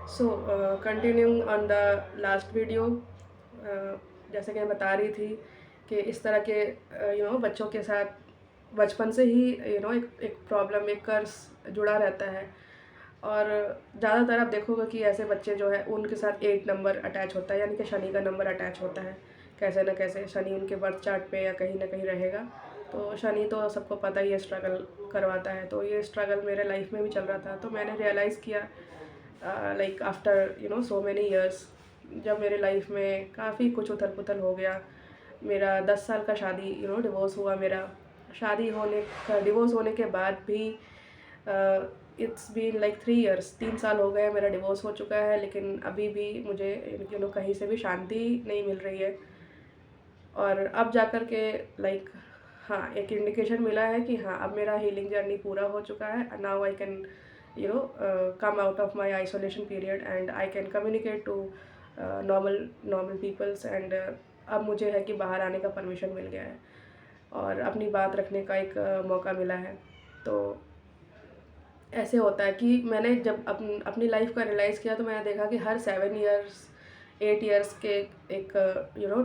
So continuing on the last video, जैसे कि मैं बता रही थी कि इस तरह के बच्चों के साथ बचपन से ही एक प्रॉब्लम, एक कर्स जुड़ा रहता है। और ज़्यादातर आप देखोगे कि ऐसे बच्चे जो है उनके साथ 8 नंबर अटैच होता है, यानी कि शनि का नंबर अटैच होता है। कैसे न कैसे शनि उनके बर्थ चार्ट पे या कहीं ना कहीं रहेगा। तो शनि तो सबको पता ही है, स्ट्रगल करवाता है। तो ये स्ट्रगल मेरे लाइफ में भी चल रहा था। तो मैंने रियलाइज़ किया like after so many years, जब मेरे लाइफ में काफ़ी कुछ उथल पुथल हो गया। मेरा 10 साल का शादी डिवोर्स हुआ मेरा। शादी होने का डिवोर्स होने के बाद भी इट्स बीन लाइक 3 ईयर्स, 3 साल हो गए मेरा डिवोर्स हो चुका है, लेकिन अभी भी मुझे कहीं से भी शांति नहीं मिल रही है। और अब जा कर के लाइक हाँ, एक इंडिकेशन मिला है कि हाँ, अब मेरा हीलिंग जर्नी पूरा हो चुका है। Now I can come out of my isolation period and I can communicate to normal peoples and अब मुझे है कि बाहर आने का परमिशन मिल गया है और अपनी बात रखने का एक मौका मिला है। तो ऐसे होता है कि मैंने जब अपनी लाइफ को एनालाइज़ किया तो मैंने देखा कि हर 7 ईयर्स 8 ईयर्स के एक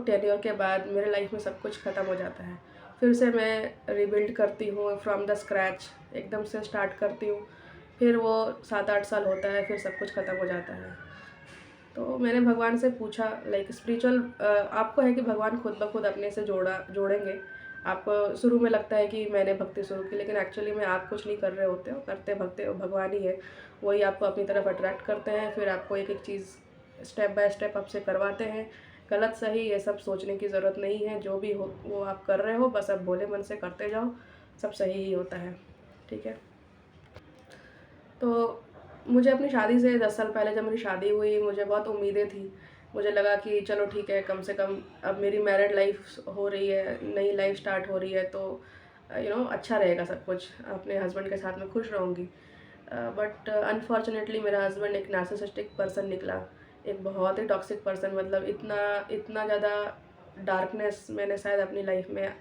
टेन्योर के बाद मेरे लाइफ में सब कुछ ख़त्म हो जाता है। फिर से मैं रिबिल्ड करती हूँ फ्रॉम द स्क्रैच, एकदम से स्टार्ट करती हूँ। फिर वो 7-8 साल होता है, फिर सब कुछ ख़त्म हो जाता है। तो मैंने भगवान से पूछा, लाइक स्पिरिचुअल आपको है कि भगवान खुद ब खुद अपने से जोड़ेंगे। आपको शुरू में लगता है कि मैंने भक्ति शुरू की, लेकिन एक्चुअली में आप कुछ नहीं कर रहे होते हो, करते भक्ति भगवान ही है। वही आपको अपनी तरफ अट्रैक्ट करते हैं, फिर आपको एक एक चीज़ स्टेप बाय स्टेप आपसे करवाते हैं। गलत सही ये सब सोचने की ज़रूरत नहीं है, जो भी हो वो आप कर रहे हो, बस आप भोले मन से करते जाओ, सब सही ही होता है। ठीक है। तो मुझे अपनी शादी से 10 साल पहले, जब मेरी शादी हुई, मुझे बहुत उम्मीदें थी। मुझे लगा कि चलो ठीक है, कम से कम अब मेरी मैरिड लाइफ हो रही है, नई लाइफ स्टार्ट हो रही है, तो अच्छा रहेगा सब कुछ, अपने हस्बैंड के साथ में खुश रहूँगी। बट अनफॉर्चुनेटली मेरा हस्बैंड एक नार्सिसिस्टिक पर्सन निकला, एक बहुत ही टॉक्सिक पर्सन। मतलब इतना इतना ज़्यादा डार्कनेस मैंने शायद अपनी लाइफ में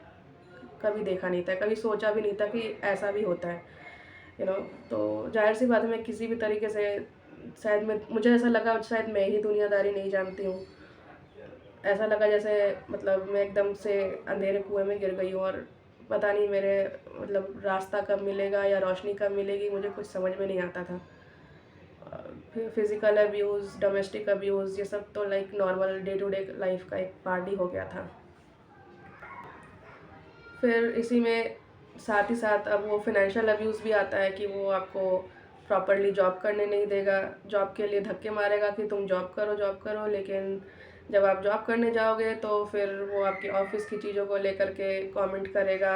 कभी देखा नहीं था, कभी सोचा भी नहीं था कि ऐसा भी होता है। यू नो तो जाहिर सी बात है, मैं किसी भी तरीके से शायद मुझे ऐसा लगा शायद मैं ही दुनियादारी नहीं जानती हूँ। ऐसा लगा जैसे मतलब मैं एकदम से अंधेरे कुएं में गिर गई हूँ और पता नहीं मेरे मतलब रास्ता कब मिलेगा या रोशनी कब मिलेगी, मुझे कुछ समझ में नहीं आता था। फिर फिज़िकल अब्यूज़, डोमेस्टिक अब्यूज़, ये सब तो like normal day to day life का एक पार्ट ही हो गया था। फिर इसी में साथ ही साथ अब वो फाइनेंशियल अब्यूज़ भी आता है कि वो आपको प्रॉपरली जॉब करने नहीं देगा, जॉब के लिए धक्के मारेगा कि तुम जॉब करो, लेकिन जब आप जॉब करने जाओगे तो फिर वो आपकी ऑफिस की चीज़ों को लेकर के कमेंट करेगा,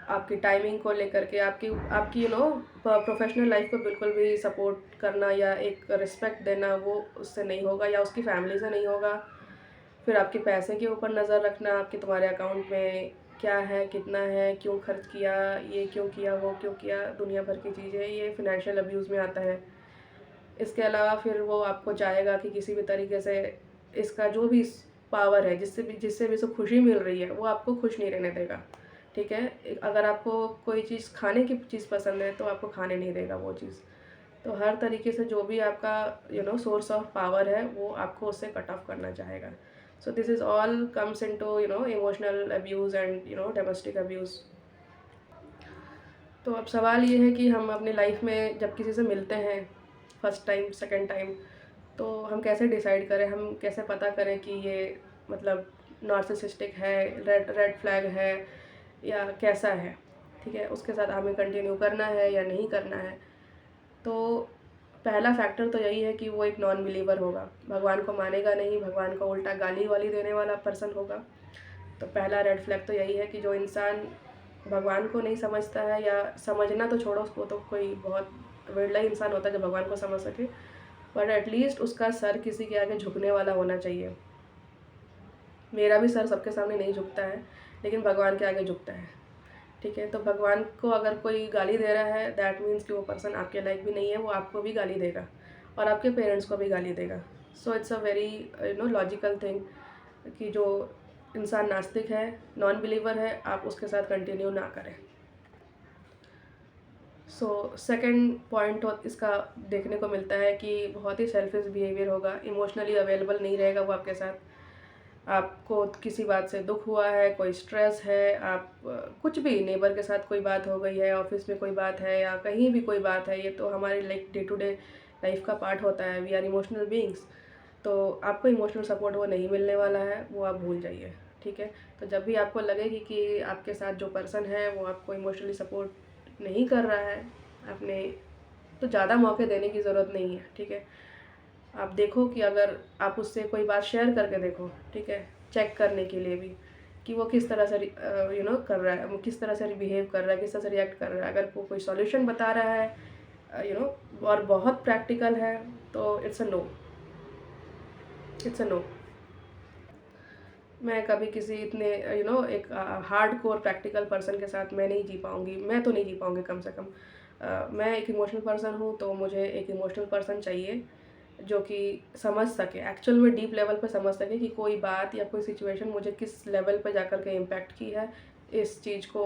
आपकी टाइमिंग को लेकर के, आपकी आपकी प्रोफेशनल लाइफ को बिल्कुल भी सपोर्ट करना या एक रिस्पेक्ट देना वो उससे नहीं होगा या उसकी फैमिली से नहीं होगा। फिर आपके पैसे के ऊपर नज़र रखना, आपके तुम्हारे अकाउंट में क्या है, कितना है, क्यों खर्च किया, ये क्यों किया, वो क्यों किया, दुनिया भर की चीज़ें, ये फिनेंशियल अब्यूज़ में आता है। इसके अलावा फिर वो आपको चाहेगा कि किसी भी तरीके से इसका जो भी पावर है, जिससे भी उसे खुशी मिल रही है, वो आपको खुश नहीं रहने देगा। ठीक है। अगर आपको कोई चीज़ खाने की चीज़ पसंद है तो आपको खाने नहीं देगा वो चीज़। तो हर तरीके से जो भी आपका सोर्स ऑफ पावर है वो आपको उससे कट ऑफ करना चाहेगा। So this is all comes into emotional abuse and domestic abuse. तो अब सवाल ये है कि हम अपनी लाइफ में जब किसी से मिलते हैं फर्स्ट टाइम, सेकंड टाइम, तो हम कैसे डिसाइड करें, हम कैसे पता करें कि ये मतलब नार्सिसिस्टिक है, रेड रेड फ्लैग है या कैसा है। ठीक है, उसके साथ हमें कंटिन्यू करना है या नहीं करना है। तो पहला फैक्टर तो यही है कि वो एक नॉन बिलीवर होगा, भगवान को मानेगा नहीं, भगवान को उल्टा गाली वाली देने वाला पर्सन होगा। तो पहला रेड फ्लैग तो यही है कि जो इंसान भगवान को नहीं समझता है, या समझना तो छोड़ो, उसको तो कोई बहुत विरला ही इंसान होता है जो भगवान को समझ सके, बट एटलीस्ट उसका सर किसी के आगे झुकने वाला होना चाहिए। मेरा भी सर सबके सामने नहीं झुकता है, लेकिन भगवान के आगे झुकता है। ठीक है। तो भगवान को अगर कोई गाली दे रहा है, दैट मीन्स कि वो पर्सन आपके लायक भी नहीं है, वो आपको भी गाली देगा और आपके पेरेंट्स को भी गाली देगा। So it's a very logical thing कि जो इंसान नास्तिक है, नॉन बिलीवर है, आप उसके साथ कंटिन्यू ना करें। सो सेकंड पॉइंट इसका देखने को मिलता है कि बहुत ही सेल्फिश बिहेवियर होगा, इमोशनली अवेलेबल नहीं रहेगा वो आपके साथ। आपको किसी बात से दुख हुआ है, कोई स्ट्रेस है, आप कुछ भी नेबर के साथ कोई बात हो गई है, ऑफिस में कोई बात है या कहीं भी कोई बात है, ये तो हमारी like day to day life का पार्ट होता है, वी आर इमोशनल बीइंग्स। तो आपको इमोशनल सपोर्ट वो नहीं मिलने वाला है, वो आप भूल जाइए, ठीक है। तो जब भी आपको लगेगी कि आपके साथ जो पर्सन है वो आपको इमोशनली सपोर्ट नहीं कर रहा है, आपने तो ज़्यादा मौके देने की ज़रूरत नहीं है, ठीक है। आप देखो कि अगर आप उससे कोई बात शेयर करके देखो, ठीक है, चेक करने के लिए भी कि वो किस तरह से कर रहा है, वो किस तरह से बिहेव कर रहा है, किस तरह से रिएक्ट कर रहा है। अगर वो कोई सॉल्यूशन बता रहा है और बहुत प्रैक्टिकल है, तो it's a no, it's a no. मैं कभी किसी इतने एक हार्ड कोर प्रैक्टिकल पर्सन के साथ मैं नहीं जी पाऊँगी, मैं तो नहीं जी पाऊँगी कम से कम। मैं एक इमोशनल पर्सन हूँ, तो मुझे एक इमोशनल पर्सन चाहिए जो कि समझ सके, एक्चुअल में डीप लेवल पे समझ सके कि कोई बात या कोई सिचुएशन मुझे किस लेवल पे जाकर के इम्पैक्ट की है। इस चीज़ को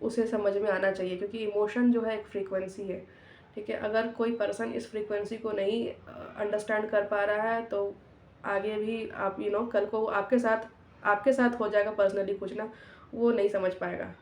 उसे समझ में आना चाहिए, क्योंकि इमोशन जो है एक फ्रीक्वेंसी है, ठीक है। अगर कोई पर्सन इस फ्रीक्वेंसी को नहीं अंडरस्टैंड कर पा रहा है, तो आगे भी आप कल को आपके साथ हो जाएगा पर्सनली कुछ ना, वो नहीं समझ पाएगा।